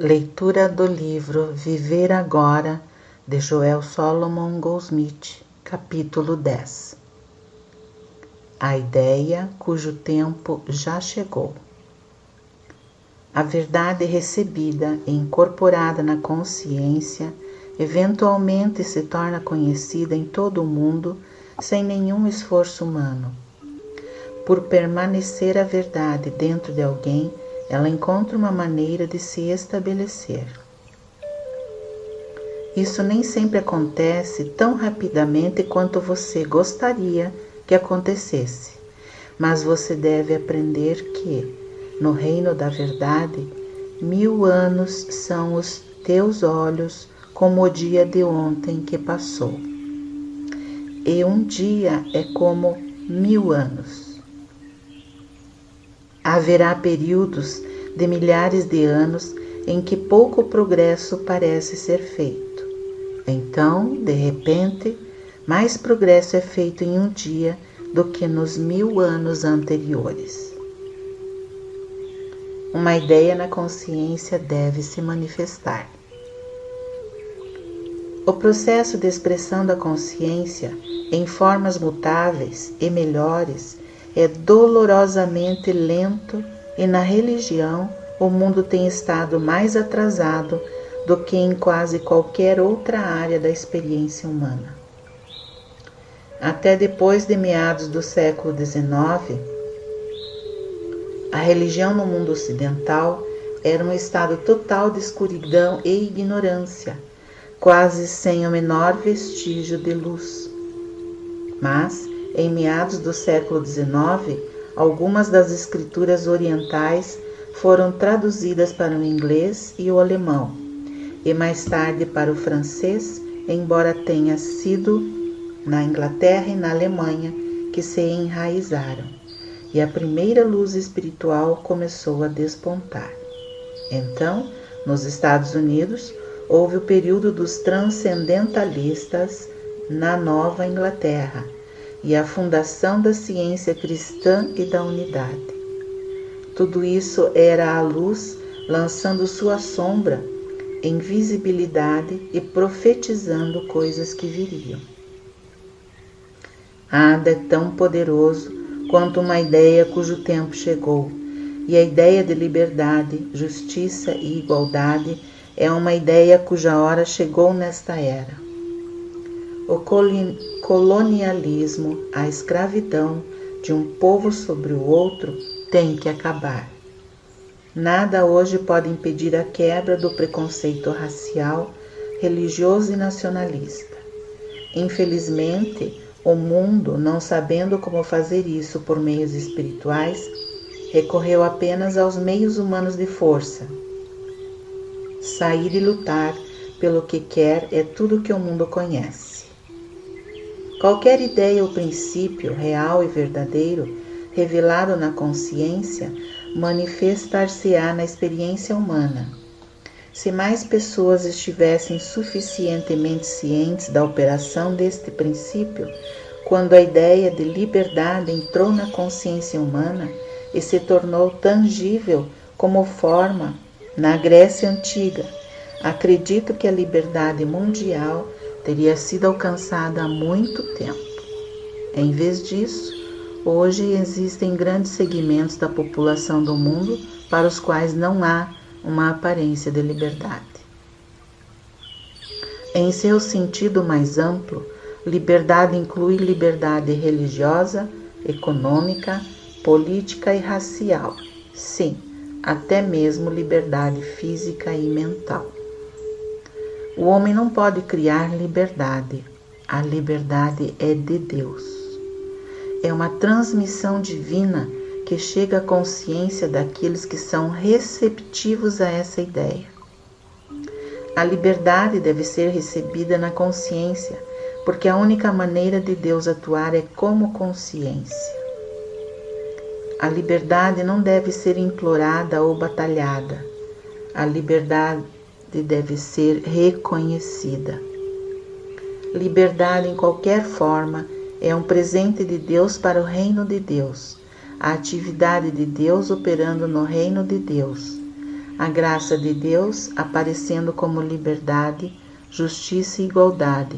Leitura do livro Viver Agora, de Joel Solomon Goldsmith, capítulo 10. A ideia cujo tempo já chegou. A verdade recebida e incorporada na consciência eventualmente se torna conhecida em todo o mundo sem nenhum esforço humano. Por permanecer a verdade dentro de alguém, ela encontra uma maneira de se estabelecer. Isso nem sempre acontece tão rapidamente quanto você gostaria que acontecesse, mas você deve aprender que, no reino da verdade, 1000 anos são os teus olhos como o dia de ontem que passou. E um dia é como 1000 anos. Haverá períodos de milhares de anos em que pouco progresso parece ser feito. Então, de repente, mais progresso é feito em um dia do que nos 1000 anos anteriores. Uma ideia na consciência deve se manifestar. O processo de expressão da consciência em formas mutáveis e melhores é dolorosamente lento e na religião o mundo tem estado mais atrasado do que em quase qualquer outra área da experiência humana. Até depois de meados do século XIX, a religião no mundo ocidental era um estado total de escuridão e ignorância, quase sem o menor vestígio de luz. Mas, em meados do século XIX, algumas das escrituras orientais foram traduzidas para o inglês e o alemão, e mais tarde para o francês, embora tenha sido na Inglaterra e na Alemanha que se enraizaram, e a primeira luz espiritual começou a despontar. Então, nos Estados Unidos, houve o período dos transcendentalistas na Nova Inglaterra, e a fundação da ciência cristã e da unidade. Tudo isso era a luz lançando sua sombra em visibilidade e profetizando coisas que viriam. Nada é tão poderoso quanto uma ideia cujo tempo chegou, e a ideia de liberdade, justiça e igualdade é uma ideia cuja hora chegou nesta era. O colonialismo, a escravidão de um povo sobre o outro tem que acabar. Nada hoje pode impedir a quebra do preconceito racial, religioso e nacionalista. Infelizmente, o mundo, não sabendo como fazer isso por meios espirituais, recorreu apenas aos meios humanos de força. Sair e lutar pelo que quer é tudo que o mundo conhece. Qualquer ideia ou princípio real e verdadeiro, revelado na consciência, manifestar-se-á na experiência humana. Se mais pessoas estivessem suficientemente cientes da operação deste princípio, quando a ideia de liberdade entrou na consciência humana e se tornou tangível como forma na Grécia Antiga, acredito que a liberdade mundial teria sido alcançada há muito tempo. Em vez disso, hoje existem grandes segmentos da população do mundo para os quais não há uma aparência de liberdade. Em seu sentido mais amplo, liberdade inclui liberdade religiosa, econômica, política e racial. Sim, até mesmo liberdade física e mental. O homem não pode criar liberdade. A liberdade é de Deus. É uma transmissão divina que chega à consciência daqueles que são receptivos a essa ideia. A liberdade deve ser recebida na consciência, porque a única maneira de Deus atuar é como consciência. A liberdade não deve ser implorada ou batalhada. A liberdade deve ser reconhecida. Liberdade em qualquer forma é um presente de Deus para o reino de Deus, a atividade de Deus operando no reino de Deus. a graça de Deus aparecendo como liberdade, justiça e igualdade,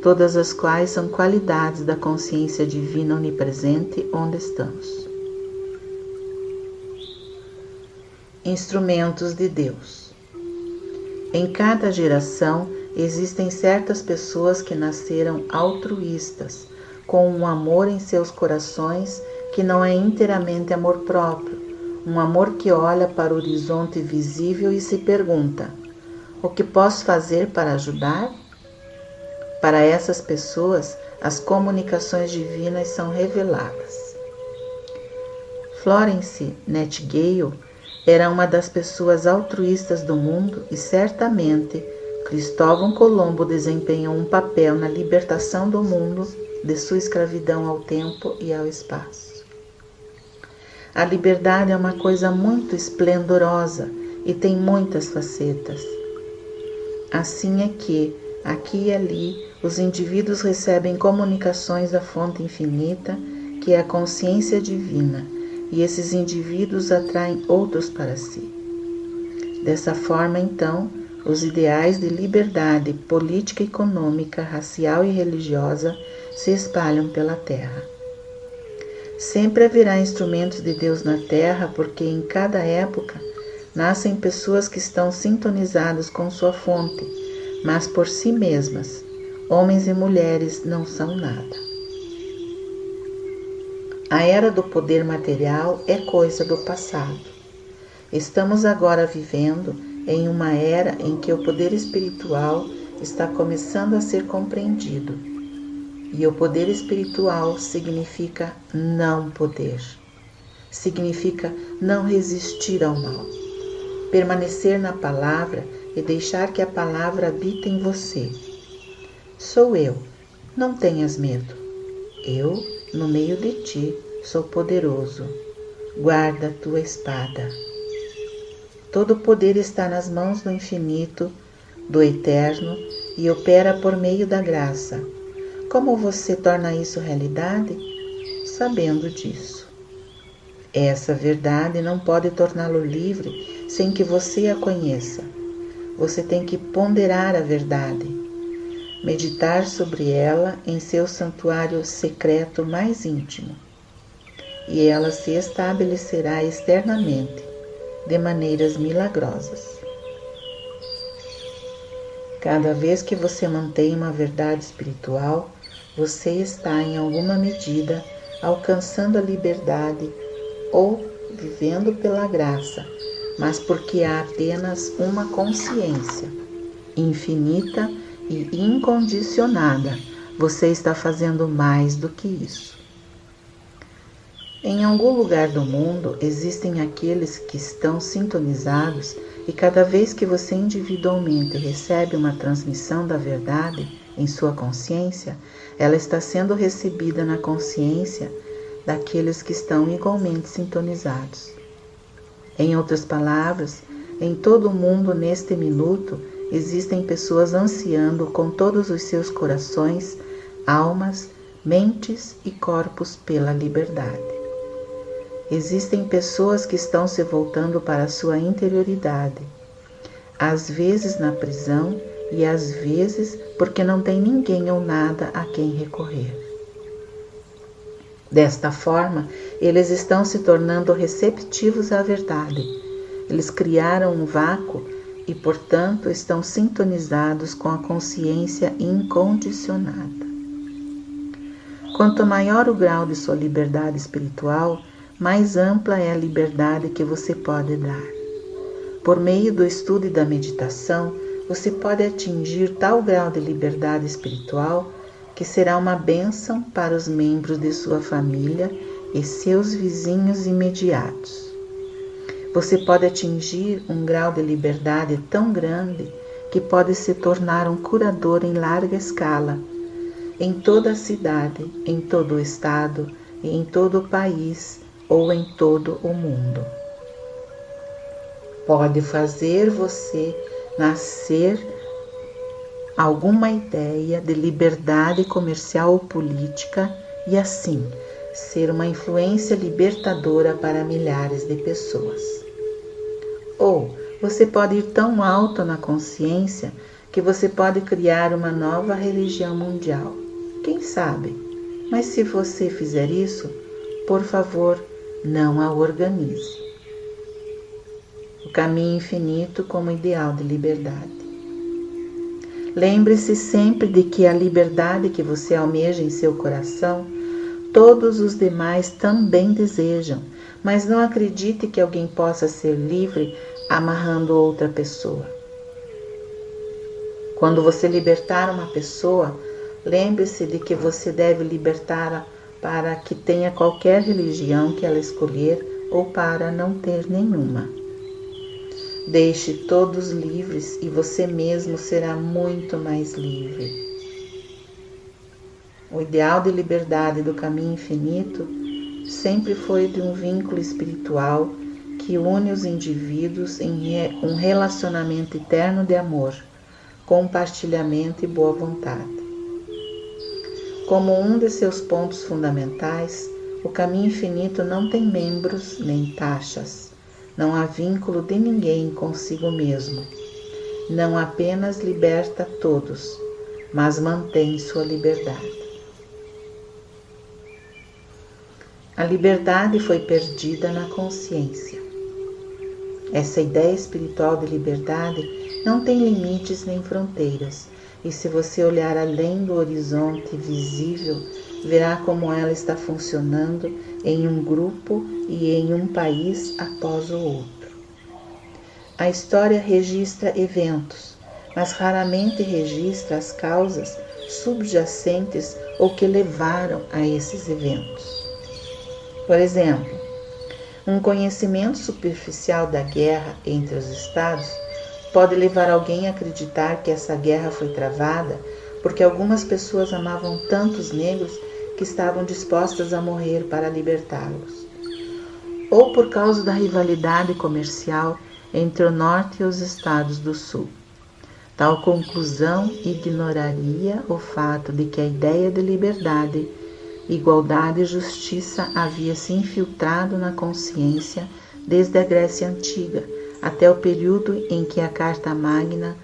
todas as quais são qualidades da consciência divina onipresente onde estamos. Instrumentos de Deus. Em cada geração existem certas pessoas que nasceram altruístas, com um amor em seus corações que não é inteiramente amor próprio, um amor que olha para o horizonte visível e se pergunta: o que posso fazer para ajudar? Para essas pessoas, as comunicações divinas são reveladas. Florence Nightingale era uma das pessoas altruístas do mundo e certamente Cristóvão Colombo desempenhou um papel na libertação do mundo de sua escravidão ao tempo e ao espaço. A liberdade é uma coisa muito esplendorosa e tem muitas facetas. Assim é que, aqui e ali, os indivíduos recebem comunicações da fonte infinita, que é a consciência divina, e esses indivíduos atraem outros para si. Dessa forma, então, os ideais de liberdade política, econômica, racial e religiosa se espalham pela Terra. Sempre haverá instrumentos de Deus na Terra, porque em cada época nascem pessoas que estão sintonizadas com sua fonte, mas por si mesmas, homens e mulheres não são nada. A era do poder material é coisa do passado. Estamos agora vivendo em uma era em que o poder espiritual está começando a ser compreendido. E o poder espiritual significa não poder, significa não resistir ao mal, permanecer na palavra e deixar que a palavra habite em você. Sou eu, não tenhas medo. Eu, no meio de ti, sou poderoso. Guarda a tua espada. Todo o poder está nas mãos do infinito, do eterno, e opera por meio da graça. Como você torna isso realidade? Sabendo disso. Essa verdade não pode torná-lo livre sem que você a conheça. Você tem que ponderar a verdade, meditar sobre ela em seu santuário secreto mais íntimo, e ela se estabelecerá externamente, de maneiras milagrosas. Cada vez que você mantém uma verdade espiritual, você está, em alguma medida, alcançando a liberdade ou vivendo pela graça, mas porque há apenas uma consciência infinita e incondicionada, você está fazendo mais do que isso. Em algum lugar do mundo existem aqueles que estão sintonizados e cada vez que você individualmente recebe uma transmissão da verdade em sua consciência, ela está sendo recebida na consciência daqueles que estão igualmente sintonizados. Em outras palavras, em todo o mundo neste minuto existem pessoas ansiando com todos os seus corações, almas, mentes e corpos pela liberdade. Existem pessoas que estão se voltando para a sua interioridade, às vezes na prisão e às vezes porque não tem ninguém ou nada a quem recorrer. Desta forma, eles estão se tornando receptivos à verdade. Eles criaram um vácuo e, portanto, estão sintonizados com a consciência incondicionada. Quanto maior o grau de sua liberdade espiritual, mais ampla é a liberdade que você pode dar. Por meio do estudo e da meditação, você pode atingir tal grau de liberdade espiritual que será uma bênção para os membros de sua família e seus vizinhos imediatos. Você pode atingir um grau de liberdade tão grande que pode se tornar um curador em larga escala, em toda a cidade, em todo o estado e em todo o país ou em todo o mundo. Pode fazer você nascer alguma ideia de liberdade comercial ou política e assim ser uma influência libertadora para milhares de pessoas. Ou Você pode ir tão alto na consciência que você pode criar uma nova religião mundial. Quem sabe? Mas se você fizer isso, por favor, não a organize. O caminho infinito como ideal de liberdade. Lembre-se sempre de que a liberdade que você almeja em seu coração, todos os demais também desejam, mas não acredite que alguém possa ser livre amarrando outra pessoa. Quando você libertar uma pessoa, lembre-se de que você deve libertá-la para que tenha qualquer religião que ela escolher ou para não ter nenhuma. Deixe todos livres e você mesmo será muito mais livre. O ideal de liberdade do caminho infinito sempre foi de um vínculo espiritual que une os indivíduos em um relacionamento eterno de amor, compartilhamento e boa vontade. Como um de seus pontos fundamentais, o caminho infinito não tem membros nem taxas. Não há vínculo de ninguém consigo mesmo. Não apenas liberta todos, mas mantém sua liberdade. A liberdade foi perdida na consciência. Essa ideia espiritual de liberdade não tem limites nem fronteiras, e se você olhar além do horizonte visível, verá como ela está funcionando em um grupo e em um país após o outro. A história registra eventos, mas raramente registra as causas subjacentes ou que levaram a esses eventos. Por exemplo, um conhecimento superficial da guerra entre os estados pode levar alguém a acreditar que essa guerra foi travada porque algumas pessoas amavam tanto os negros que estavam dispostas a morrer para libertá-los, ou por causa da rivalidade comercial entre o norte e os estados do sul. Tal conclusão ignoraria o fato de que a ideia de liberdade, igualdade e justiça havia se infiltrado na consciência desde a Grécia Antiga até o período em que a Carta Magna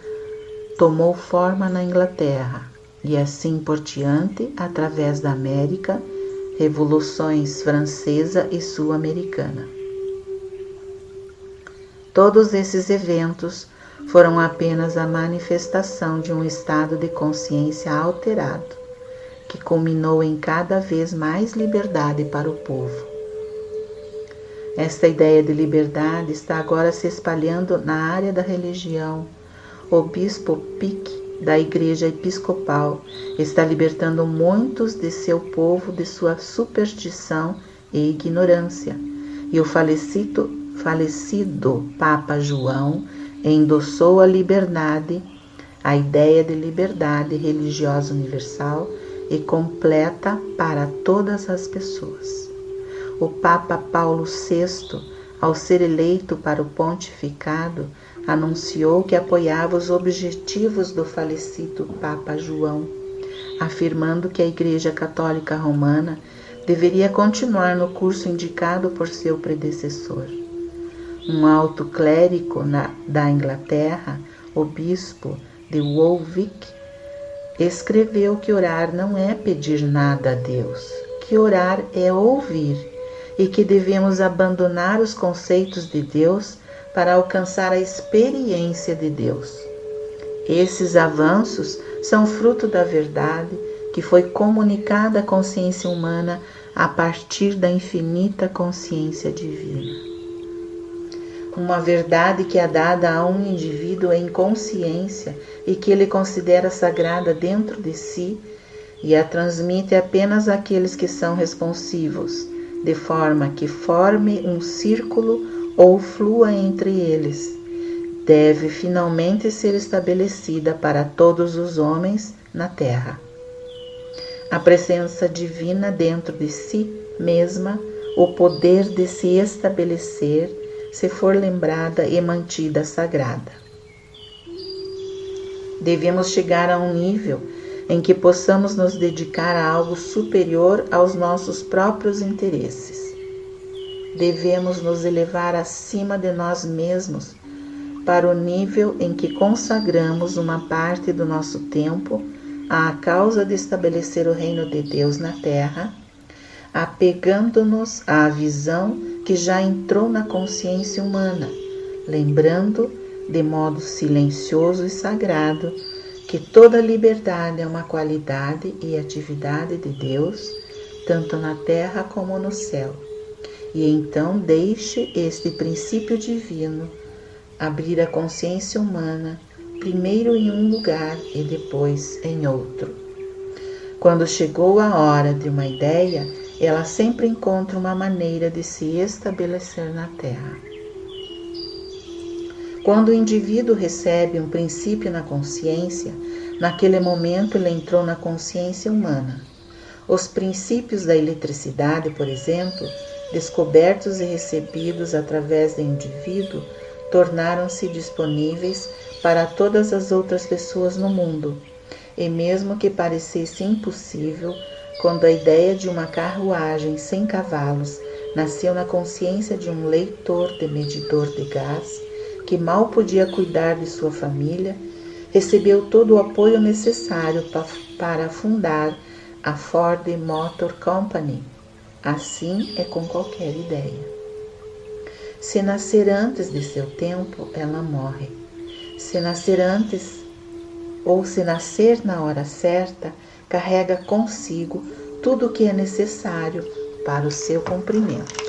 tomou forma na Inglaterra, e assim por diante, através da América, revoluções francesa e sul-americana. Todos esses eventos foram apenas a manifestação de um estado de consciência alterado, que culminou em cada vez mais liberdade para o povo. Esta ideia de liberdade está agora se espalhando na área da religião. O bispo Pique, da Igreja Episcopal, está libertando muitos de seu povo de sua superstição e ignorância, e o falecido Papa João endossou a liberdade, a ideia de liberdade religiosa universal e completa para todas as pessoas. O Papa Paulo VI, ao ser eleito para o pontificado, anunciou que apoiava os objetivos do falecido Papa João, afirmando que a Igreja Católica Romana deveria continuar no curso indicado por seu predecessor. Um alto clérigo da Inglaterra, o bispo de Warwick, escreveu que orar não é pedir nada a Deus, que orar é ouvir, e que devemos abandonar os conceitos de Deus para alcançar a experiência de Deus. Esses avanços são fruto da verdade que foi comunicada à consciência humana a partir da infinita consciência divina. Uma verdade que é dada a um indivíduo em consciência e que ele considera sagrada dentro de si e a transmite apenas àqueles que são responsivos, de forma que forme um círculo ou flua entre eles, deve finalmente ser estabelecida para todos os homens na terra. A presença divina dentro de si mesma, o poder de se estabelecer, se for lembrada e mantida sagrada. Devemos chegar a um nível em que possamos nos dedicar a algo superior aos nossos próprios interesses. Devemos nos elevar acima de nós mesmos para o nível em que consagramos uma parte do nosso tempo à causa de estabelecer o reino de Deus na Terra, apegando-nos à visão que já entrou na consciência humana, lembrando, de modo silencioso e sagrado, que toda liberdade é uma qualidade e atividade de Deus, tanto na terra como no céu. E então deixe este princípio divino abrir a consciência humana, primeiro em um lugar e depois em outro. Quando chegou a hora de uma ideia, ela sempre encontra uma maneira de se estabelecer na Terra. Quando o indivíduo recebe um princípio na consciência, naquele momento ele entrou na consciência humana. Os princípios da eletricidade, por exemplo, descobertos e recebidos através do indivíduo, tornaram-se disponíveis para todas as outras pessoas no mundo, e mesmo que parecesse impossível, quando a ideia de uma carruagem sem cavalos nasceu na consciência de um leitor de medidor de gás, que mal podia cuidar de sua família, recebeu todo o apoio necessário para fundar a Ford Motor Company. Assim é com qualquer ideia. Se nascer antes de seu tempo, ela morre. Se nascer antes ou se nascer na hora certa, carrega consigo tudo o que é necessário para o seu cumprimento.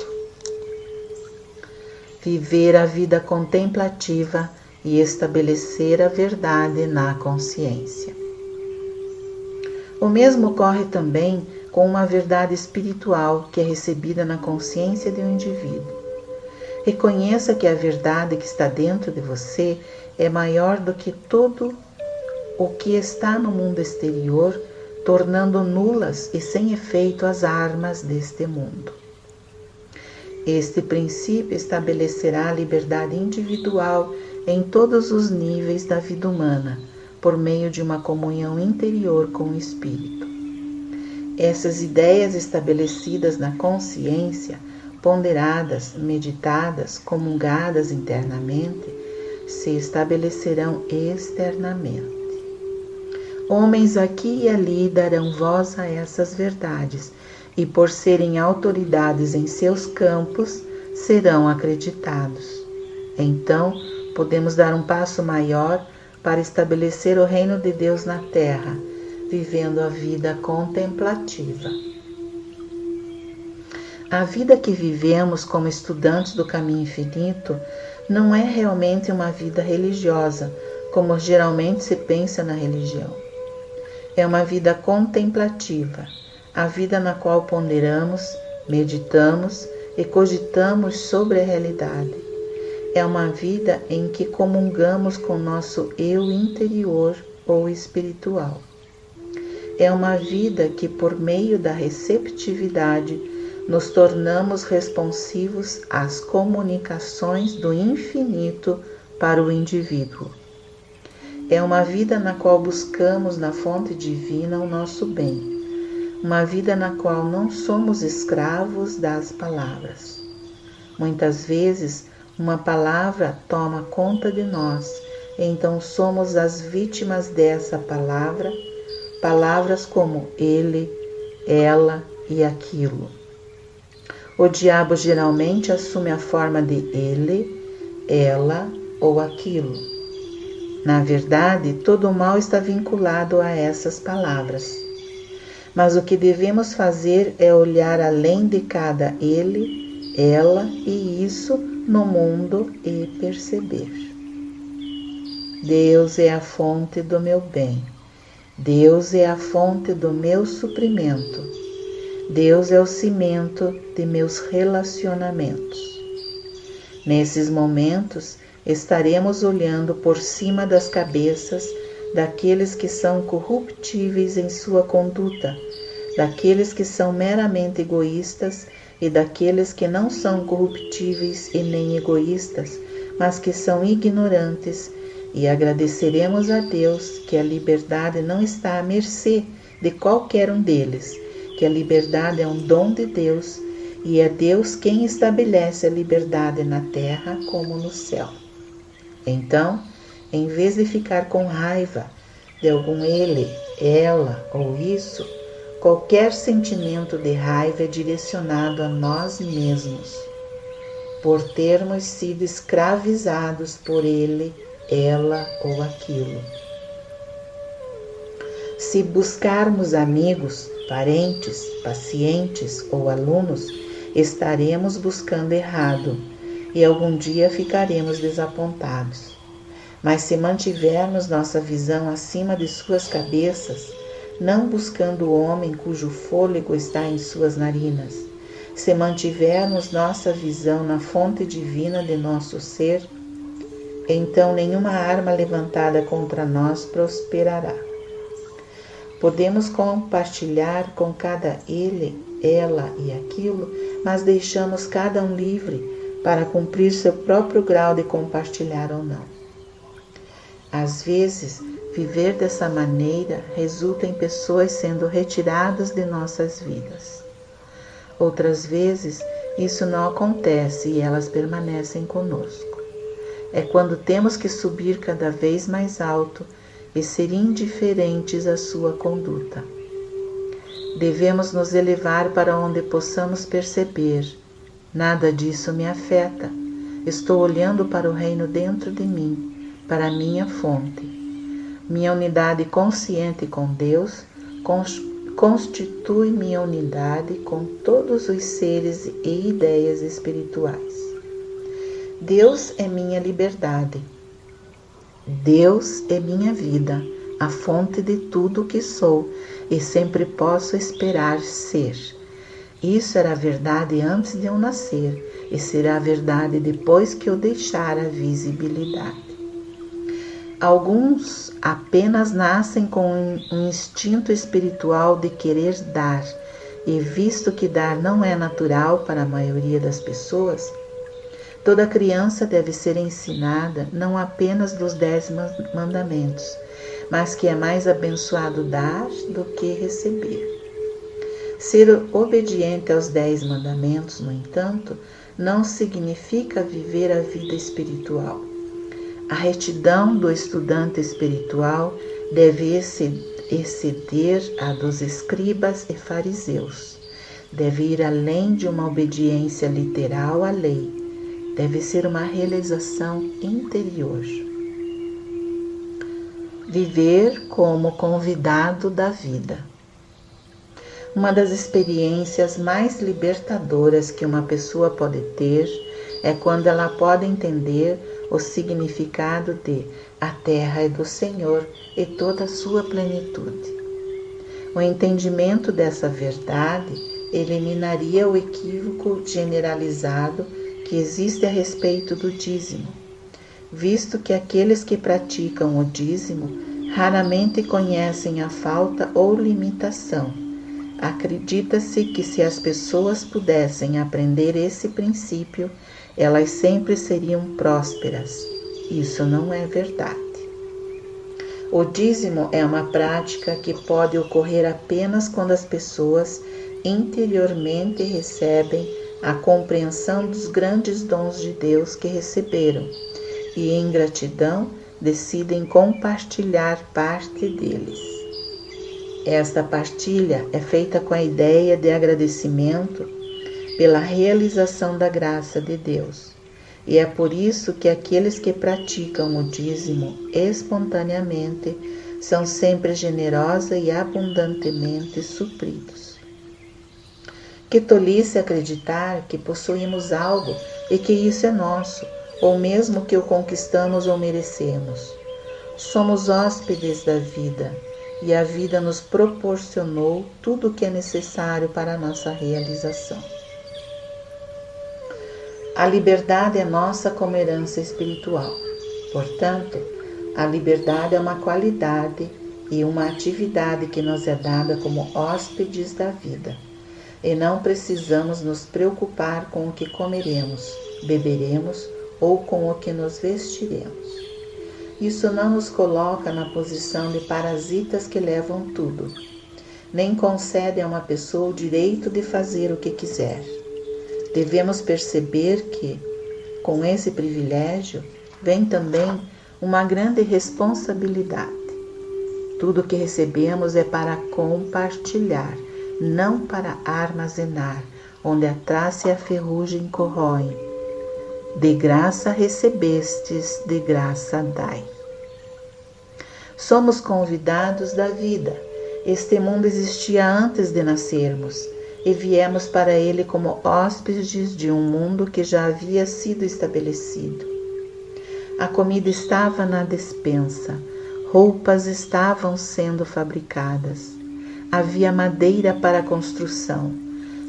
Viver a vida contemplativa e estabelecer a verdade na consciência. O mesmo ocorre também com uma verdade espiritual que é recebida na consciência de um indivíduo. Reconheça que a verdade que está dentro de você é maior do que tudo o que está no mundo exterior, tornando nulas e sem efeito as armas deste mundo. Este princípio estabelecerá a liberdade individual em todos os níveis da vida humana, por meio de uma comunhão interior com o Espírito. Essas ideias estabelecidas na consciência, ponderadas, meditadas, comungadas internamente, se estabelecerão externamente. Homens aqui e ali darão voz a essas verdades, e por serem autoridades em seus campos, serão acreditados. Então, podemos dar um passo maior para estabelecer o reino de Deus na terra, vivendo a vida contemplativa. A vida que vivemos como estudantes do caminho infinito não é realmente uma vida religiosa, como geralmente se pensa na religião. É uma vida contemplativa, a vida na qual ponderamos, meditamos e cogitamos sobre a realidade. É uma vida em que comungamos com nosso eu interior ou espiritual. É uma vida que, por meio da receptividade, nos tornamos responsivos às comunicações do infinito para o indivíduo. É uma vida na qual buscamos na fonte divina o nosso bem. Uma vida na qual não somos escravos das palavras. Muitas vezes, uma palavra toma conta de nós, e então somos as vítimas dessa palavra, palavras como ele, ela e aquilo. O diabo geralmente assume a forma de ele, ela ou aquilo. Na verdade, todo o mal está vinculado a essas palavras. Mas o que devemos fazer é olhar além de cada ele, ela e isso no mundo e perceber. Deus é a fonte do meu bem. Deus é a fonte do meu suprimento. Deus é o cimento de meus relacionamentos. Nesses momentos, estaremos olhando por cima das cabeças daqueles que são corruptíveis em sua conduta, daqueles que são meramente egoístas e daqueles que não são corruptíveis e nem egoístas, mas que são ignorantes, e agradeceremos a Deus que a liberdade não está à mercê de qualquer um deles, que a liberdade é um dom de Deus e é Deus quem estabelece a liberdade na terra como no céu. Então, em vez de ficar com raiva de algum ele, ela ou isso, qualquer sentimento de raiva é direcionado a nós mesmos, por termos sido escravizados por ele, ela ou aquilo. Se buscarmos amigos, parentes, pacientes ou alunos, estaremos buscando errado e algum dia ficaremos desapontados. Mas se mantivermos nossa visão acima de suas cabeças, não buscando o homem cujo fôlego está em suas narinas, se mantivermos nossa visão na fonte divina de nosso ser, então nenhuma arma levantada contra nós prosperará. Podemos compartilhar com cada ele, ela e aquilo, mas deixamos cada um livre para cumprir seu próprio grau de compartilhar ou não. Às vezes, viver dessa maneira resulta em pessoas sendo retiradas de nossas vidas. Outras vezes, isso não acontece e elas permanecem conosco. É quando temos que subir cada vez mais alto e ser indiferentes à sua conduta. Devemos nos elevar para onde possamos perceber: nada disso me afeta. Estou olhando para o reino dentro de mim, para a minha fonte. Minha unidade consciente com Deus constitui minha unidade com todos os seres e ideias espirituais. Deus é minha liberdade. Deus é minha vida, a fonte de tudo o que sou e sempre posso esperar ser. Isso era a verdade antes de eu nascer e será a verdade depois que eu deixar a visibilidade. Alguns apenas nascem com um instinto espiritual de querer dar, e visto que dar não é natural para a maioria das pessoas, toda criança deve ser ensinada não apenas dos 10 mandamentos, mas que é mais abençoado dar do que receber. Ser obediente aos 10 mandamentos, no entanto, não significa viver a vida espiritual. A retidão do estudante espiritual deve exceder a dos escribas e fariseus. Deve ir além de uma obediência literal à lei. Deve ser uma realização interior. Viver como convidado da vida. Uma das experiências mais libertadoras que uma pessoa pode ter é quando ela pode entender o significado de a terra é do Senhor e toda a sua plenitude. O entendimento dessa verdade eliminaria o equívoco generalizado que existe a respeito do dízimo, visto que aqueles que praticam o dízimo raramente conhecem a falta ou limitação. Acredita-se que se as pessoas pudessem aprender esse princípio, elas sempre seriam prósperas. Isso não é verdade. O dízimo é uma prática que pode ocorrer apenas quando as pessoas interiormente recebem a compreensão dos grandes dons de Deus que receberam e, em gratidão, decidem compartilhar parte deles. Esta partilha é feita com a ideia de agradecimento pela realização da graça de Deus. E é por isso que aqueles que praticam o dízimo espontaneamente são sempre generosa e abundantemente supridos. Que tolice acreditar que possuímos algo e que isso é nosso, ou mesmo que o conquistamos ou merecemos. Somos hóspedes da vida, e a vida nos proporcionou tudo o que é necessário para a nossa realização. A liberdade é nossa como herança espiritual. Portanto, a liberdade é uma qualidade e uma atividade que nos é dada como hóspedes da vida. E não precisamos nos preocupar com o que comeremos, beberemos ou com o que nos vestiremos. Isso não nos coloca na posição de parasitas que levam tudo, nem concede a uma pessoa o direito de fazer o que quiser. Devemos perceber que, com esse privilégio, vem também uma grande responsabilidade. Tudo que recebemos é para compartilhar, não para armazenar, onde a traça e a ferrugem corroem. De graça recebestes, de graça dai. Somos convidados da vida. Este mundo existia antes de nascermos e viemos para ele como hóspedes de um mundo que já havia sido estabelecido. A comida estava na despensa, roupas estavam sendo fabricadas, havia madeira para a construção,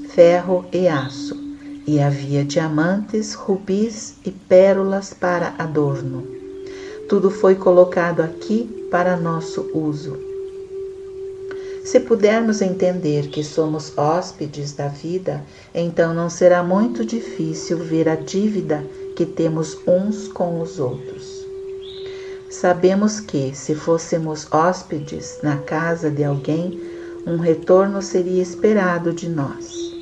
ferro e aço, e havia diamantes, rubis e pérolas para adorno. Tudo foi colocado aqui para nosso uso. Se pudermos entender que somos hóspedes da vida, então não será muito difícil ver a dívida que temos uns com os outros. Sabemos que, se fôssemos hóspedes na casa de alguém, um retorno seria esperado de nós.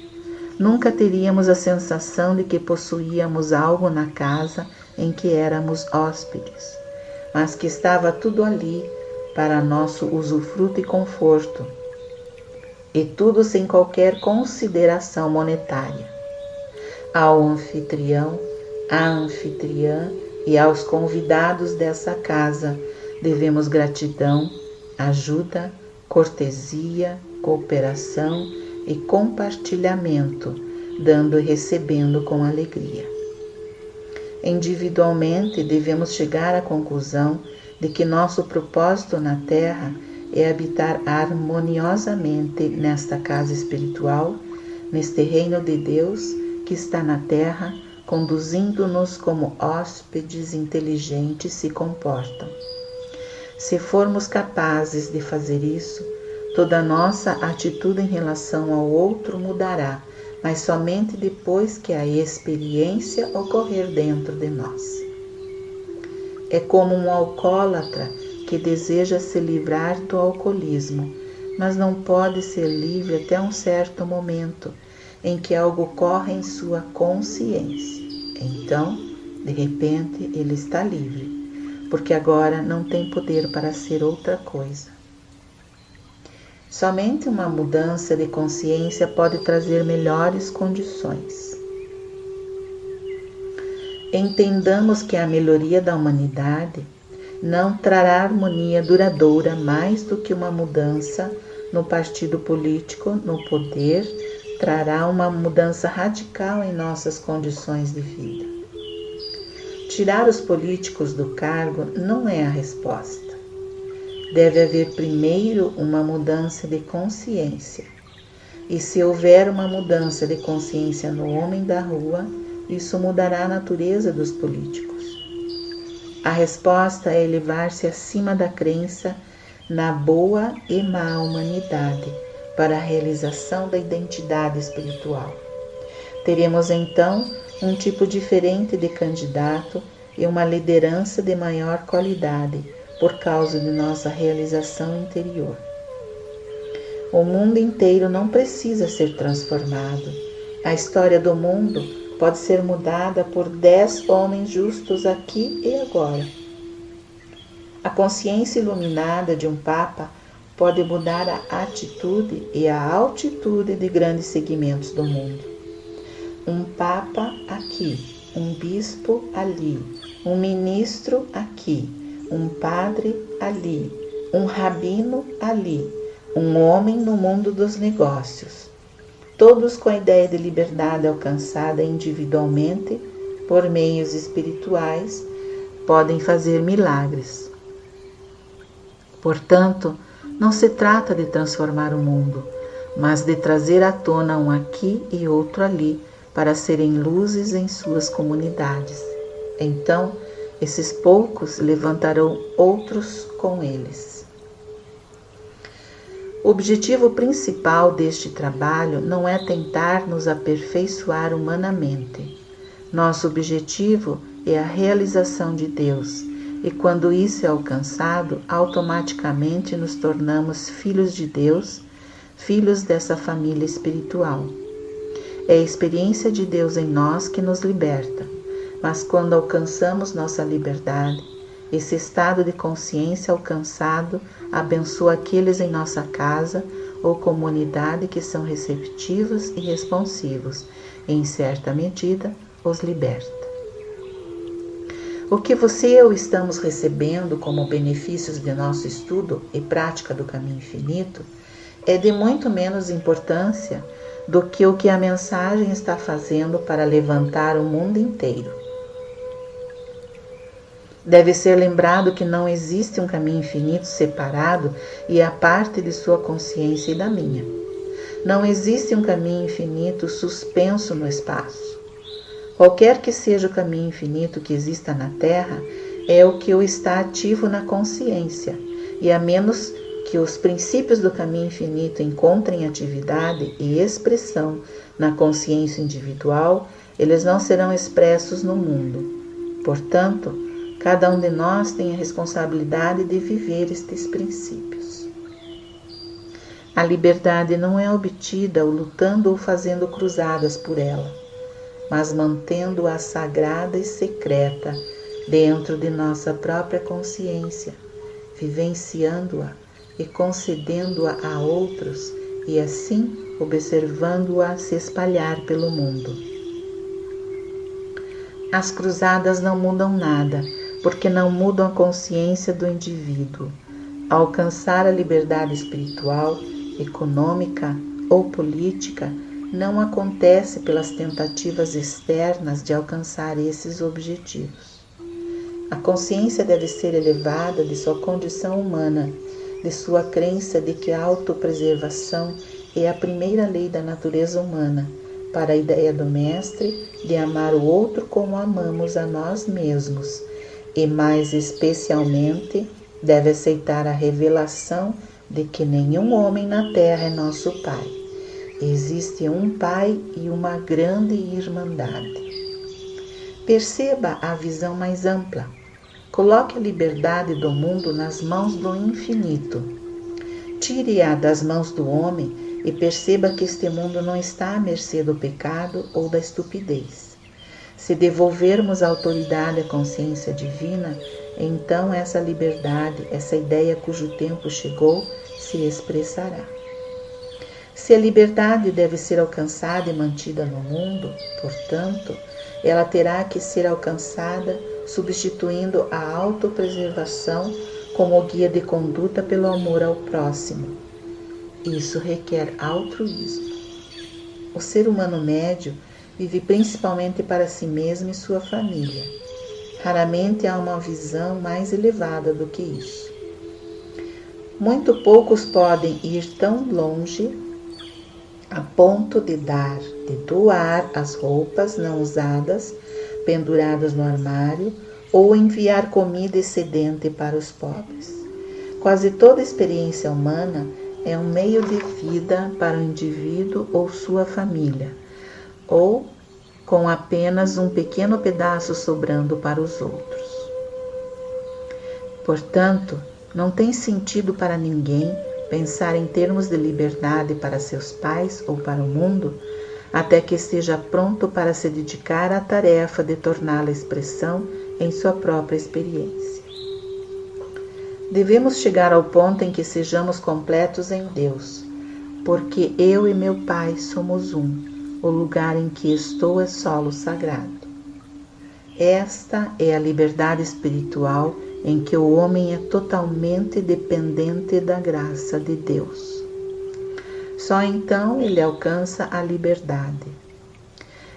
Nunca teríamos a sensação de que possuíamos algo na casa em que éramos hóspedes, mas que estava tudo ali para nosso usufruto e conforto, e tudo sem qualquer consideração monetária. Ao anfitrião, à anfitriã e aos convidados dessa casa devemos gratidão, ajuda, cortesia, cooperação e compartilhamento, dando e recebendo com alegria. Individualmente, devemos chegar à conclusão de que nosso propósito na Terra é habitar harmoniosamente nesta casa espiritual, neste reino de Deus que está na Terra, conduzindo-nos como hóspedes inteligentes se comportam. Se formos capazes de fazer isso, toda nossa atitude em relação ao outro mudará, mas somente depois que a experiência ocorrer dentro de nós. É como um alcoólatra que deseja se livrar do alcoolismo, mas não pode ser livre até um certo momento em que algo ocorre em sua consciência. Então, de repente, ele está livre, porque agora não tem poder para ser outra coisa. Somente uma mudança de consciência pode trazer melhores condições. Entendamos que a melhoria da humanidade não trará harmonia duradoura mais do que uma mudança no partido político, no poder, trará uma mudança radical em nossas condições de vida. Tirar os políticos do cargo não é a resposta. Deve haver primeiro uma mudança de consciência. E se houver uma mudança de consciência no homem da rua, isso mudará a natureza dos políticos. A resposta é elevar-se acima da crença na boa e má humanidade para a realização da identidade espiritual. Teremos então um tipo diferente de candidato e uma liderança de maior qualidade por causa de nossa realização interior. O mundo inteiro não precisa ser transformado. A história do mundo pode ser mudada por 10 homens justos aqui e agora. A consciência iluminada de um Papa pode mudar a atitude e a altitude de grandes segmentos do mundo. Um Papa aqui, um bispo ali, um ministro aqui, um padre ali, um rabino ali, um homem no mundo dos negócios. Todos com a ideia de liberdade alcançada individualmente por meios espirituais podem fazer milagres. Portanto, não se trata de transformar o mundo, mas de trazer à tona um aqui e outro ali para serem luzes em suas comunidades. Então, esses poucos levantarão outros com eles. O objetivo principal deste trabalho não é tentar nos aperfeiçoar humanamente. Nosso objetivo é a realização de Deus, e quando isso é alcançado, automaticamente nos tornamos filhos de Deus, filhos dessa família espiritual. É a experiência de Deus em nós que nos liberta, mas quando alcançamos nossa liberdade, esse estado de consciência alcançado abençoa aqueles em nossa casa ou comunidade que são receptivos e responsivos, e, em certa medida, os liberta. O que você e eu estamos recebendo como benefícios de nosso estudo e prática do caminho infinito é de muito menos importância do que o que a mensagem está fazendo para levantar o mundo inteiro. Deve ser lembrado que não existe um caminho infinito separado e à parte de sua consciência e da minha. Não existe um caminho infinito suspenso no espaço. Qualquer que seja o caminho infinito que exista na Terra, é o que o está ativo na consciência, e a menos que os princípios do caminho infinito encontrem atividade e expressão na consciência individual, eles não serão expressos no mundo. Portanto, cada um de nós tem a responsabilidade de viver estes princípios. A liberdade não é obtida ou lutando ou fazendo cruzadas por ela, mas mantendo-a sagrada e secreta dentro de nossa própria consciência, vivenciando-a e concedendo-a a outros e assim observando-a se espalhar pelo mundo. As cruzadas não mudam nada, porque não mudam a consciência do indivíduo. Alcançar a liberdade espiritual, econômica ou política não acontece pelas tentativas externas de alcançar esses objetivos. A consciência deve ser elevada de sua condição humana, de sua crença de que a autopreservação é a primeira lei da natureza humana, para a ideia do Mestre de amar o outro como amamos a nós mesmos, e mais especialmente deve aceitar a revelação de que nenhum homem na terra é nosso Pai. Existe um Pai e uma grande irmandade. Perceba a visão mais ampla. Coloque a liberdade do mundo nas mãos do infinito. Tire-a das mãos do homem e perceba que este mundo não está à mercê do pecado ou da estupidez. Se devolvermos a autoridade à consciência divina, então essa liberdade, essa ideia cujo tempo chegou, se expressará. Se a liberdade deve ser alcançada e mantida no mundo, portanto, ela terá que ser alcançada substituindo a autopreservação como guia de conduta pelo amor ao próximo. Isso requer altruísmo. O ser humano médio vive principalmente para si mesmo e sua família. Raramente há uma visão mais elevada do que isso. Muito poucos podem ir tão longe a ponto de doar as roupas não usadas, penduradas no armário, ou enviar comida excedente para os pobres. Quase toda experiência humana é um meio de vida para o indivíduo ou sua família, ou com apenas um pequeno pedaço sobrando para os outros. Portanto, não tem sentido para ninguém pensar em termos de liberdade para seus pais ou para o mundo, até que esteja pronto para se dedicar à tarefa de torná-la expressão em sua própria experiência. Devemos chegar ao ponto em que sejamos completos em Deus, porque eu e meu Pai somos um, o lugar em que estou é solo sagrado. Esta é a liberdade espiritual em que o homem é totalmente dependente da graça de Deus. Só então ele alcança a liberdade.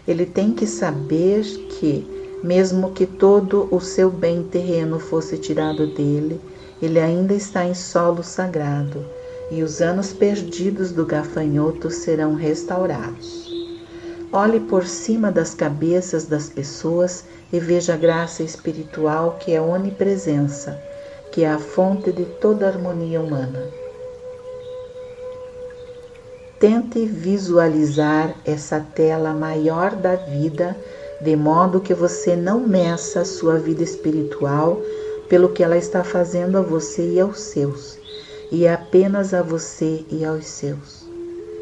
Ele tem que saber que, mesmo que todo o seu bem terreno fosse tirado dele, ele ainda está em solo sagrado e os anos perdidos do gafanhoto serão restaurados. Olhe por cima das cabeças das pessoas e veja a graça espiritual que é onipresença, que é a fonte de toda a harmonia humana. Tente visualizar essa tela maior da vida, de modo que você não meça a sua vida espiritual pelo que ela está fazendo a você e aos seus, e apenas a você e aos seus.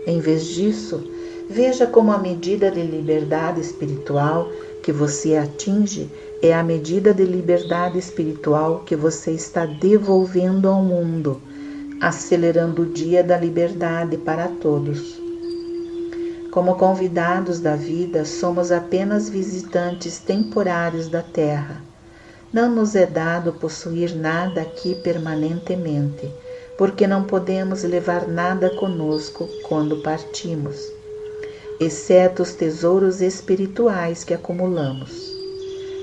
Em vez disso, veja como a medida de liberdade espiritual que você atinge é a medida de liberdade espiritual que você está devolvendo ao mundo, acelerando o dia da liberdade para todos. Como convidados da vida, somos apenas visitantes temporários da Terra. Não nos é dado possuir nada aqui permanentemente, porque não podemos levar nada conosco quando partimos, exceto os tesouros espirituais que acumulamos.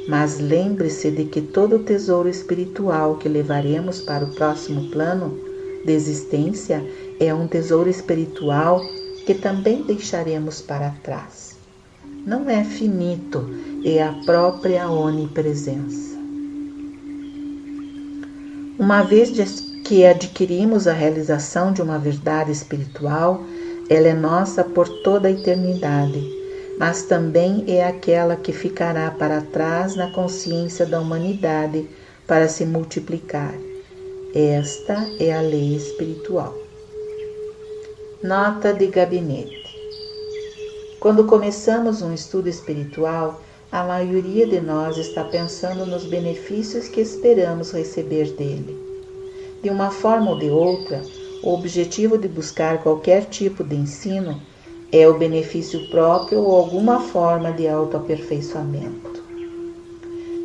Mas lembre-se de que todo tesouro espiritual que levaremos para o próximo plano de existência é um tesouro espiritual que também deixaremos para trás. Não é finito, é a própria onipresença. Uma vez que adquirimos a realização de uma verdade espiritual, ela é nossa por toda a eternidade, mas também é aquela que ficará para trás na consciência da humanidade para se multiplicar. Esta é a lei espiritual. Nota de gabinete. Quando começamos um estudo espiritual, a maioria de nós está pensando nos benefícios que esperamos receber dele. De uma forma ou de outra, o objetivo de buscar qualquer tipo de ensino é o benefício próprio ou alguma forma de autoaperfeiçoamento.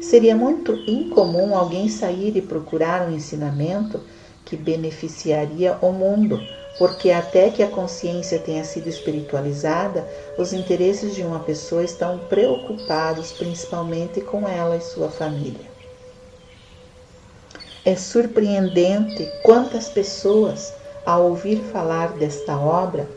Seria muito incomum alguém sair e procurar um ensinamento que beneficiaria o mundo, porque até que a consciência tenha sido espiritualizada, os interesses de uma pessoa estão preocupados principalmente com ela e sua família. É surpreendente quantas pessoas, ao ouvir falar desta obra,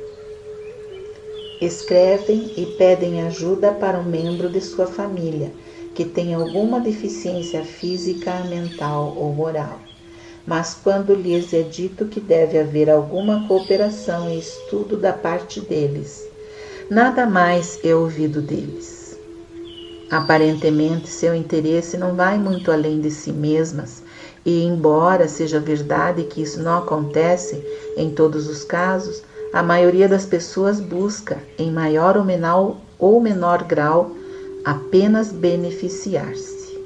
escrevem e pedem ajuda para um membro de sua família que tem alguma deficiência física, mental ou moral. Mas quando lhes é dito que deve haver alguma cooperação e estudo da parte deles, nada mais é ouvido deles. Aparentemente, seu interesse não vai muito além de si mesmas, e embora seja verdade que isso não acontece em todos os casos, a maioria das pessoas busca, em maior ou menor grau, apenas beneficiar-se.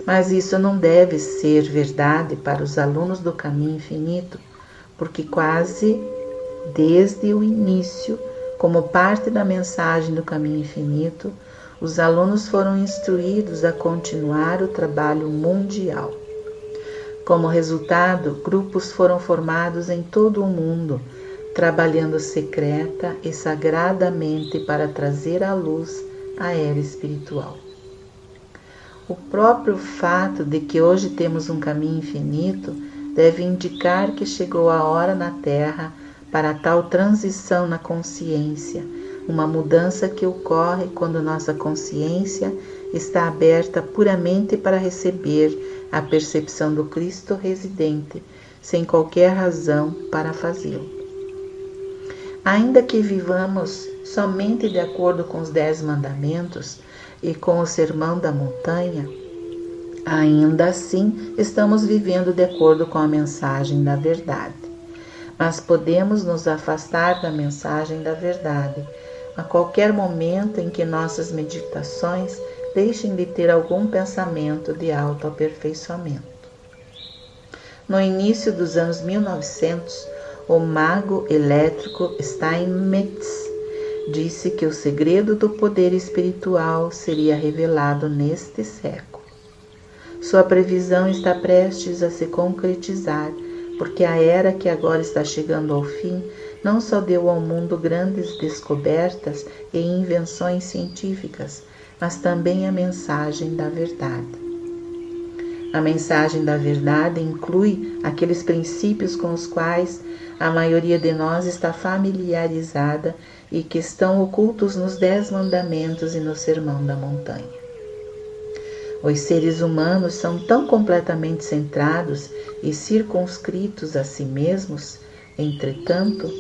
Mas isso não deve ser verdade para os alunos do Caminho Infinito, porque quase desde o início, como parte da mensagem do Caminho Infinito, os alunos foram instruídos a continuar o trabalho mundial. Como resultado, grupos foram formados em todo o mundo, trabalhando secreta e sagradamente para trazer à luz a era espiritual. O próprio fato de que hoje temos um caminho infinito deve indicar que chegou a hora na Terra para tal transição na consciência, uma mudança que ocorre quando nossa consciência está aberta puramente para receber a percepção do Cristo residente, sem qualquer razão para fazê-lo. Ainda que vivamos somente de acordo com os 10 mandamentos e com o Sermão da Montanha, ainda assim estamos vivendo de acordo com a mensagem da verdade. Mas podemos nos afastar da mensagem da verdade a qualquer momento em que nossas meditações deixem de ter algum pensamento de autoaperfeiçoamento. No início dos anos 1900, o mago elétrico Steinmetz disse que o segredo do poder espiritual seria revelado neste século. Sua previsão está prestes a se concretizar, porque a era que agora está chegando ao fim não só deu ao mundo grandes descobertas e invenções científicas, mas também a mensagem da verdade. A mensagem da verdade inclui aqueles princípios com os quais a maioria de nós está familiarizada e que estão ocultos nos 10 mandamentos e no Sermão da Montanha. Os seres humanos são tão completamente centrados e circunscritos a si mesmos, entretanto,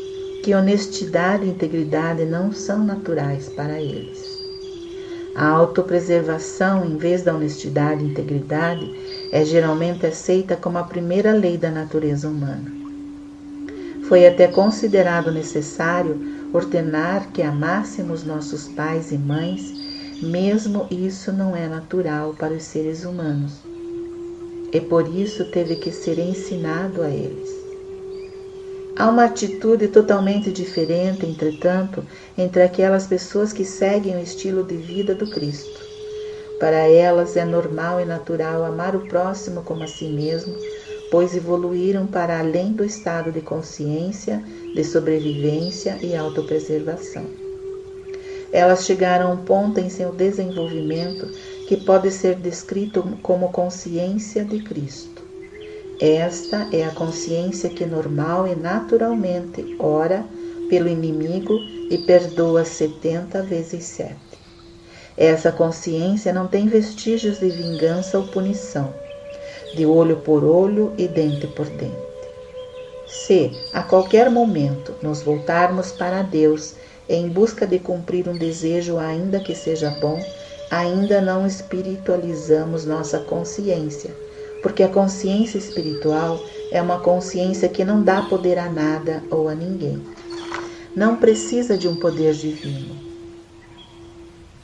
que honestidade e integridade não são naturais para eles. A autopreservação, em vez da honestidade e integridade, é geralmente aceita como a primeira lei da natureza humana. Foi até considerado necessário ordenar que amássemos nossos pais e mães, Mesmo isso não é natural para os seres humanos. E por isso teve que ser ensinado a eles. Há uma atitude totalmente diferente, entretanto, entre aquelas pessoas que seguem o estilo de vida do Cristo. Para elas é normal e natural amar o próximo como a si mesmo, pois evoluíram para além do estado de consciência, de sobrevivência e autopreservação. Elas chegaram a um ponto em seu desenvolvimento que pode ser descrito como consciência de Cristo. Esta é a consciência que normal e naturalmente ora pelo inimigo e perdoa 70 vezes 7. Essa consciência não tem vestígios de vingança ou punição, de olho por olho e dente por dente. Se, a qualquer momento, nos voltarmos para Deus em busca de cumprir um desejo ainda que seja bom, ainda não espiritualizamos nossa consciência, porque a consciência espiritual é uma consciência que não dá poder a nada ou a ninguém. Não precisa de um poder divino.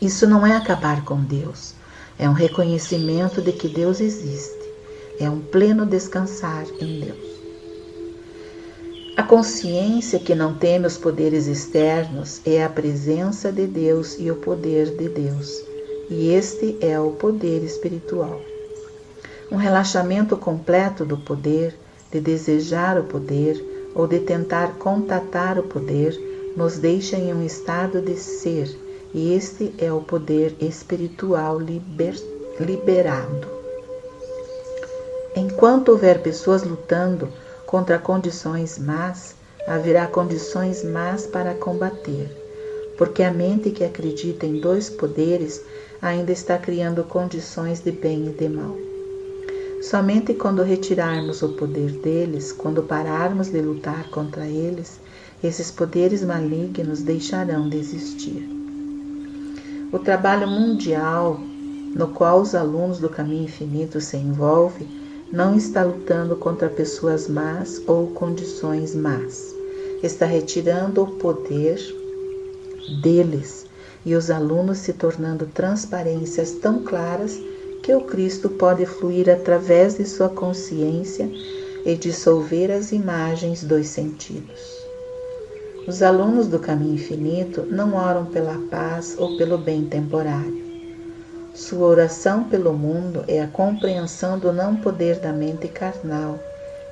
Isso não é acabar com Deus, é um reconhecimento de que Deus existe, é um pleno descansar em Deus. A consciência que não teme os poderes externos é a presença de Deus e o poder de Deus, e este é o poder espiritual. Um relaxamento completo do poder, de desejar o poder ou de tentar contatar o poder, nos deixa em um estado de ser, e este é o poder espiritual liberado. Enquanto houver pessoas lutando contra condições más, haverá condições más para combater, porque a mente que acredita em dois poderes ainda está criando condições de bem e de mal. Somente quando retirarmos o poder deles, quando pararmos de lutar contra eles, esses poderes malignos deixarão de existir. O trabalho mundial no qual os alunos do Caminho Infinito se envolvem não está lutando contra pessoas más ou condições más. Está retirando o poder deles e os alunos se tornando transparências tão claras que o Cristo pode fluir através de sua consciência e dissolver as imagens dos sentidos. Os alunos do Caminho Infinito não oram pela paz ou pelo bem temporário. Sua oração pelo mundo é a compreensão do não poder da mente carnal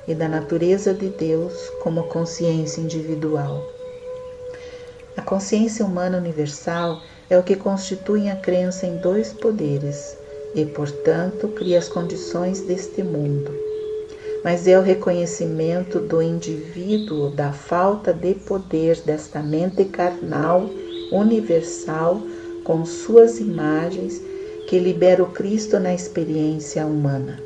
e da natureza de Deus como consciência individual. A consciência humana universal é o que constitui a crença em dois poderes e, portanto, cria as condições deste mundo. Mas é o reconhecimento do indivíduo da falta de poder desta mente carnal universal com suas imagens que libera o Cristo na experiência humana.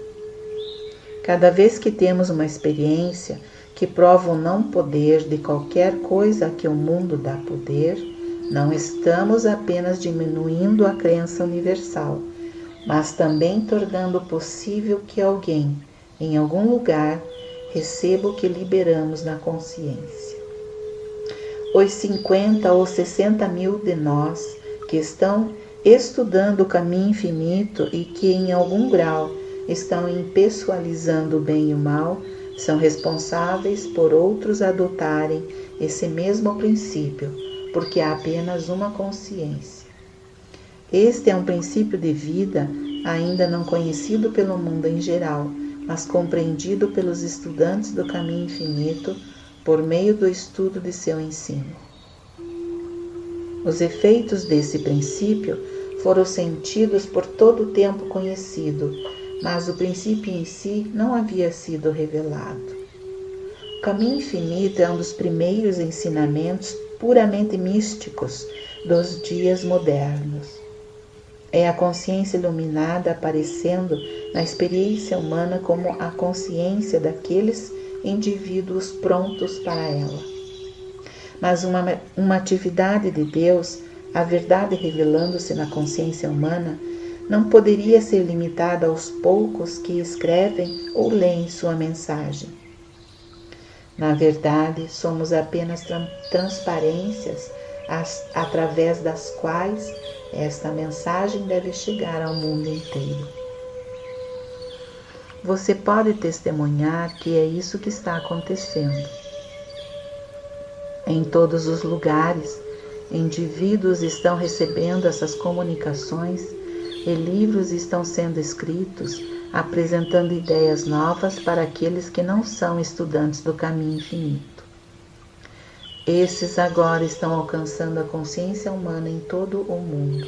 Cada vez que temos uma experiência que prova o não poder de qualquer coisa a que o mundo dá poder, não estamos apenas diminuindo a crença universal, mas também tornando possível que alguém, em algum lugar, receba o que liberamos na consciência. Os 50 ou 60 mil de nós que estão estudando o Caminho Infinito e que em algum grau estão impessoalizando o bem e o mal, são responsáveis por outros adotarem esse mesmo princípio, porque há apenas uma consciência. Este é um princípio de vida ainda não conhecido pelo mundo em geral, mas compreendido pelos estudantes do Caminho Infinito por meio do estudo de seu ensino. Os efeitos desse princípio foram sentidos por todo o tempo conhecido, mas o princípio em si não havia sido revelado. O Caminho Infinito é um dos primeiros ensinamentos puramente místicos dos dias modernos. É a consciência iluminada aparecendo na experiência humana como a consciência daqueles indivíduos prontos para ela. Mas uma atividade de Deus, a verdade revelando-se na consciência humana, não poderia ser limitada aos poucos que escrevem ou leem sua mensagem. Na verdade, somos apenas transparências através das quais Esta mensagem deve chegar ao mundo inteiro. Você pode testemunhar que é isso que está acontecendo. Em todos os lugares, indivíduos estão recebendo essas comunicações e livros estão sendo escritos, apresentando ideias novas para aqueles que não são estudantes do caminho infinito. Esses agora estão alcançando a consciência humana em todo o mundo.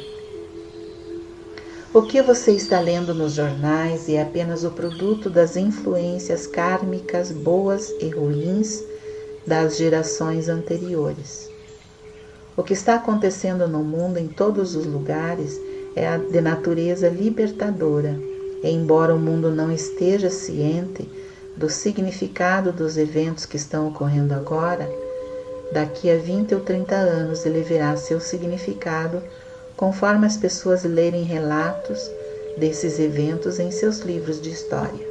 O que você está lendo nos jornais é apenas o produto das influências kármicas boas e ruins das gerações anteriores. O que está acontecendo no mundo em todos os lugares é de natureza libertadora, e embora o mundo não esteja ciente do significado dos eventos que estão ocorrendo agora, daqui a 20 ou 30 anos ele verá seu significado conforme as pessoas lerem relatos desses eventos em seus livros de história.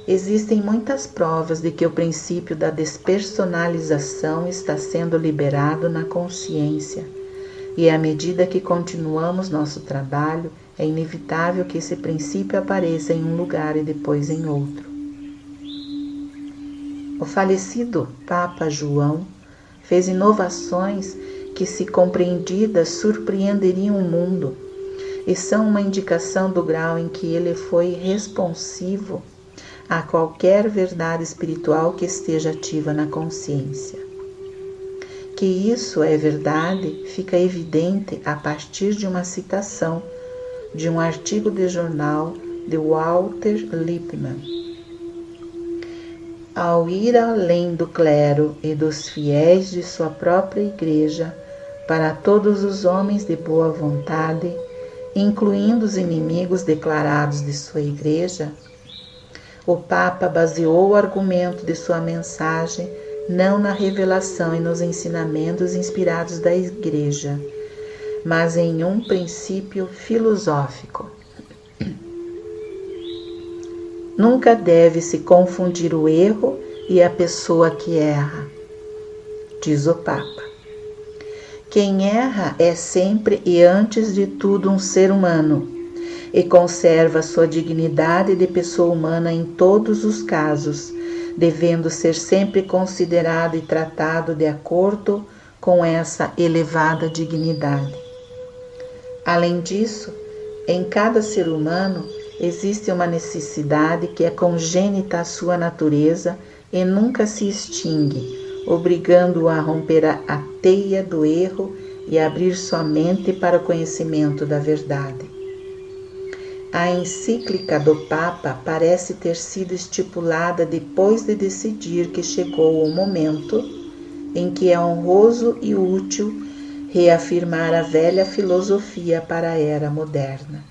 Existem muitas provas de que o princípio da despersonalização está sendo liberado na consciência, e à medida que continuamos nosso trabalho, é inevitável que esse princípio apareça em um lugar e depois em outro. O falecido Papa João fez inovações que, se compreendidas, surpreenderiam o mundo e são uma indicação do grau em que ele foi responsivo a qualquer verdade espiritual que esteja ativa na consciência. Que isso é verdade fica evidente a partir de uma citação de um artigo de jornal de Walter Lippmann. Ao ir além do clero e dos fiéis de sua própria igreja, para todos os homens de boa vontade, incluindo os inimigos declarados de sua igreja, o Papa baseou o argumento de sua mensagem não na revelação e nos ensinamentos inspirados da igreja, mas em um princípio filosófico. Nunca deve-se confundir o erro e a pessoa que erra, diz o Papa. Quem erra é sempre e antes de tudo um ser humano e conserva sua dignidade de pessoa humana em todos os casos, devendo ser sempre considerado e tratado de acordo com essa elevada dignidade. Além disso, em cada ser humano existe uma necessidade que é congênita à sua natureza e nunca se extingue, obrigando-o a romper a teia do erro e abrir sua mente para o conhecimento da verdade. A encíclica do Papa parece ter sido estipulada depois de decidir que chegou o momento em que é honroso e útil reafirmar a velha filosofia para a era moderna.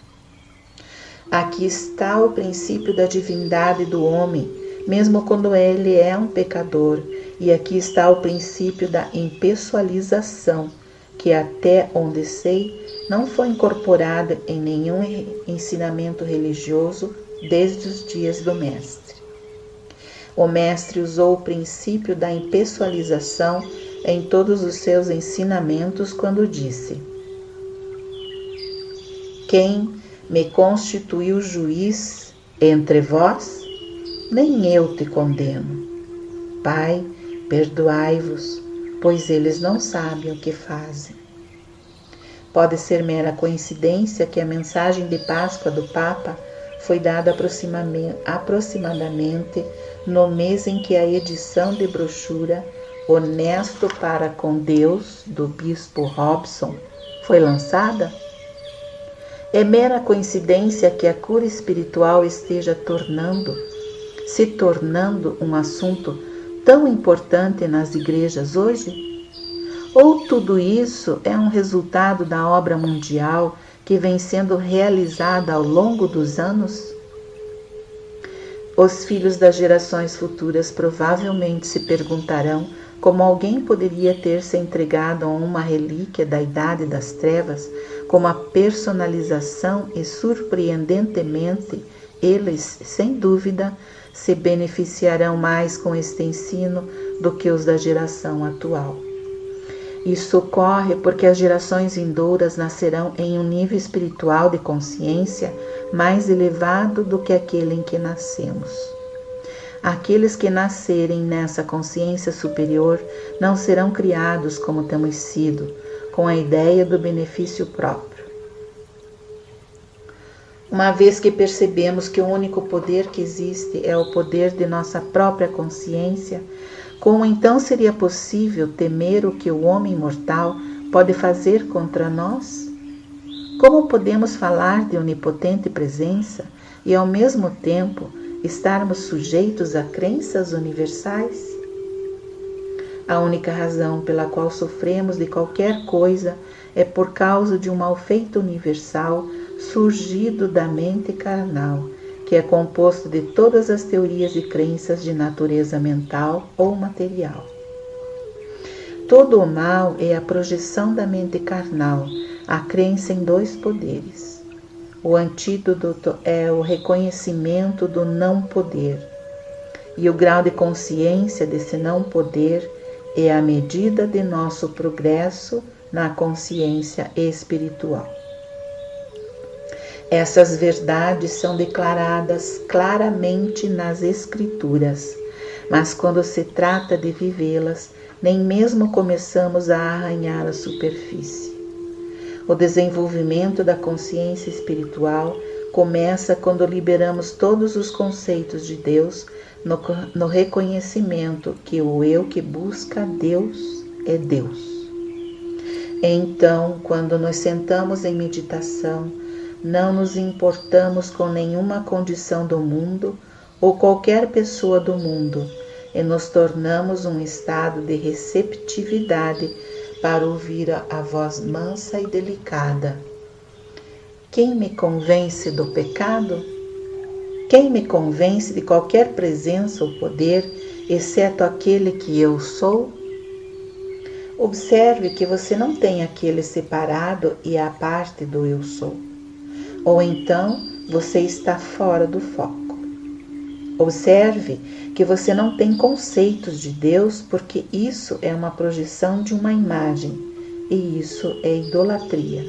Aqui está o princípio da divindade do homem, mesmo quando ele é um pecador, e aqui está o princípio da impessoalização, que até onde sei, não foi incorporado em nenhum ensinamento religioso desde os dias do Mestre. O Mestre usou o princípio da impessoalização em todos os seus ensinamentos quando disse: quem me constituiu juiz entre vós, nem eu te condeno. Pai, perdoai-vos, pois eles não sabem o que fazem. Pode ser mera coincidência que a mensagem de Páscoa do Papa foi dada aproximadamente no mês em que a edição de brochura Honesto para com Deus, do Bispo Robson, foi lançada? É mera coincidência que a cura espiritual esteja se tornando um assunto tão importante nas igrejas hoje? Ou tudo isso é um resultado da obra mundial que vem sendo realizada ao longo dos anos? Os filhos das gerações futuras provavelmente se perguntarão como alguém poderia ter se entregado a uma relíquia da Idade das Trevas com uma personalização e, surpreendentemente, eles, sem dúvida, se beneficiarão mais com este ensino do que os da geração atual. Isso ocorre porque as gerações vindouras nascerão em um nível espiritual de consciência mais elevado do que aquele em que nascemos. Aqueles que nascerem nessa consciência superior não serão criados como temos sido, com a ideia do benefício próprio. Uma vez que percebemos que o único poder que existe é o poder de nossa própria consciência, como então seria possível temer o que o homem mortal pode fazer contra nós? Como podemos falar de onipotente presença e, ao mesmo tempo, estarmos sujeitos a crenças universais? A única razão pela qual sofremos de qualquer coisa é por causa de um mal-feito universal surgido da mente carnal, que é composto de todas as teorias e crenças de natureza mental ou material. Todo o mal é a projeção da mente carnal, a crença em dois poderes. O antídoto é o reconhecimento do não poder, e o grau de consciência desse não poder é a medida de nosso progresso na consciência espiritual. Essas verdades são declaradas claramente nas Escrituras, mas quando se trata de vivê-las, nem mesmo começamos a arranhar a superfície. O desenvolvimento da consciência espiritual começa quando liberamos todos os conceitos de Deus no reconhecimento que o eu que busca Deus é Deus. Então, quando nos sentamos em meditação, não nos importamos com nenhuma condição do mundo ou qualquer pessoa do mundo e nos tornamos um estado de receptividade para ouvir a voz mansa e delicada. Quem me convence do pecado? Quem me convence de qualquer presença ou poder, exceto aquele que eu sou? Observe que você não tem aquele separado e a parte do eu sou. Ou então você está fora do foco. Observe que você não tem conceitos de Deus porque isso é uma projeção de uma imagem e isso é idolatria.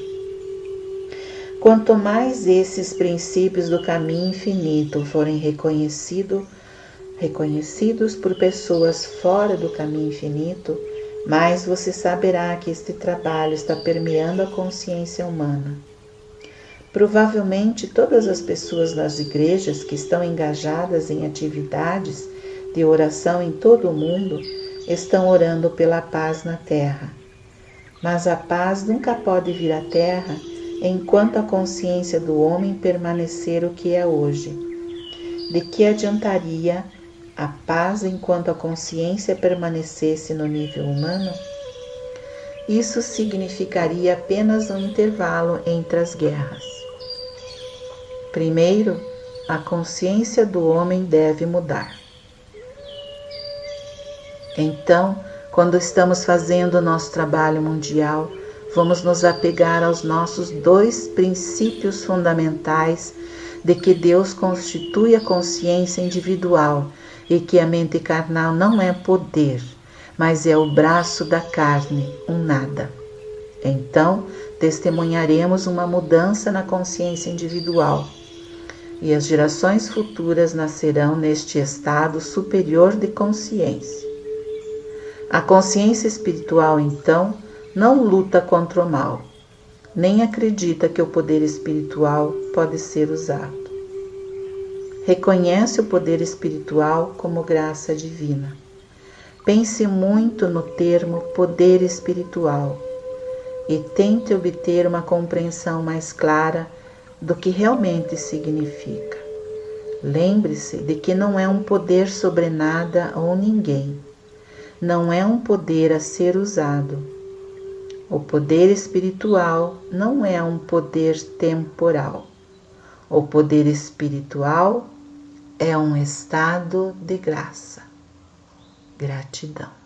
Quanto mais esses princípios do caminho infinito forem reconhecidos por pessoas fora do caminho infinito, mais você saberá que este trabalho está permeando a consciência humana. Provavelmente todas as pessoas nas igrejas que estão engajadas em atividades de oração em todo o mundo estão orando pela paz na terra. Mas a paz nunca pode vir à terra enquanto a consciência do homem permanecer o que é hoje. De que adiantaria a paz enquanto a consciência permanecesse no nível humano? Isso significaria apenas um intervalo entre as guerras. Primeiro, a consciência do homem deve mudar. Então, quando estamos fazendo o nosso trabalho mundial, vamos nos apegar aos nossos dois princípios fundamentais de que Deus constitui a consciência individual e que a mente carnal não é poder, mas é o braço da carne, um nada. Então, testemunharemos uma mudança na consciência individual. E as gerações futuras nascerão neste estado superior de consciência. A consciência espiritual, então, não luta contra o mal, nem acredita que o poder espiritual pode ser usado. Reconhece o poder espiritual como graça divina. Pense muito no termo poder espiritual e tente obter uma compreensão mais clara do que realmente significa. Lembre-se de que não é um poder sobre nada ou ninguém. Não é um poder a ser usado. O poder espiritual não é um poder temporal. O poder espiritual é um estado de graça. Gratidão.